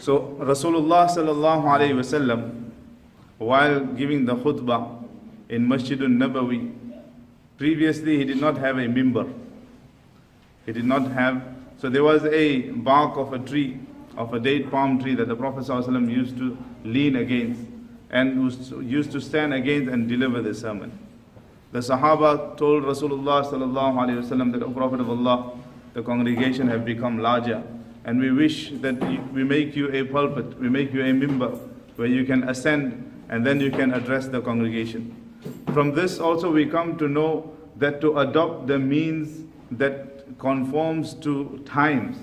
So Rasulullah sallallahu alayhi wasallam, while giving the khutbah in Masjidun Nabawi, previously he did not have a mimbar. He did not have, so there was a bark of a tree, of a date palm tree that the Prophet sallallahu alayhi wasallam used to lean against and used to stand against and deliver the sermon. The Sahaba told Rasulullah sallallahu alayhi wasallam that, O Prophet of Allah, the congregation have become larger, and we wish that we make you a pulpit, we make you a mimbar where you can ascend and then you can address the congregation. From this also we come to know that to adopt the means that conforms to times,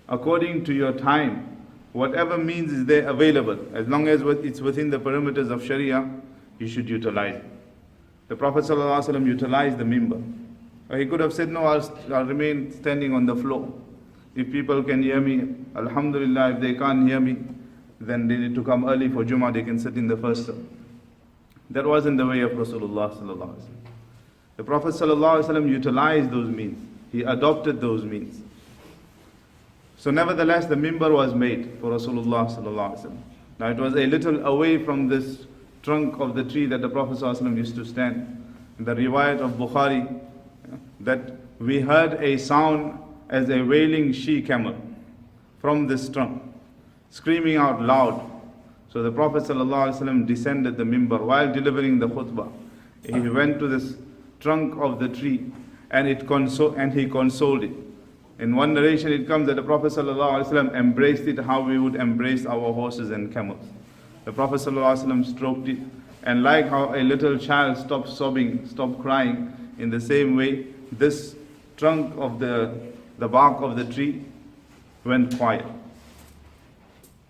according to your time, whatever means is there available, as long as it's within the perimeters of Sharia, you should utilize it. The Prophet ﷺ utilized the mimbar. He could have said, no, I'll remain standing on the floor. If people can hear me, alhamdulillah. If they can't hear me, then they need to come early for Jummah, they can sit in the first row. That wasn't the way of Rasulullah ﷺ. The Prophet ﷺ utilized those means. He adopted those means. So nevertheless, the mimbar was made for Rasulullah ﷺ. Now it was a little away from this trunk of the tree that the Prophet ﷺ used to stand. In the riwayat of Bukhari, that we heard a sound as a wailing she-camel from this trunk, screaming out loud. So the Prophet ﷺ descended the mimbar while delivering the khutbah. He went to this trunk of the tree and he consoled it. In one narration it comes that the Prophet ﷺ embraced it how we would embrace our horses and camels. The Prophet ﷺ stroked it, and like how a little child stops sobbing, stops crying, in the same way this trunk of the bark of the tree went quiet.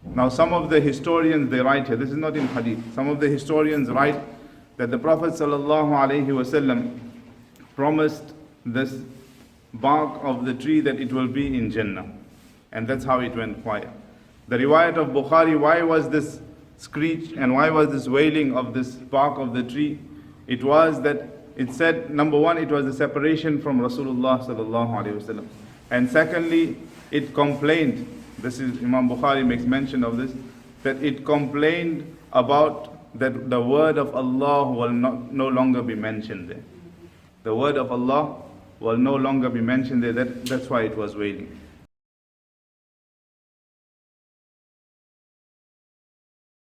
Now some of the historians, they write here, this is not in hadith, some of the historians write that the Prophet ﷺ promised this bark of the tree that it will be in Jannah, and that's how it went quiet. The riwayat of Bukhari, why was this screech and why was this wailing of this bark of the tree? It was that it said, number one, it was a separation from Rasulullah sallallahu alaihi wasallam, and secondly, it complained. This is Imam Bukhari makes mention of this, that it complained about that the word of Allah will no longer be mentioned there. The word of Allah will no longer be mentioned there. That's why it was wailing.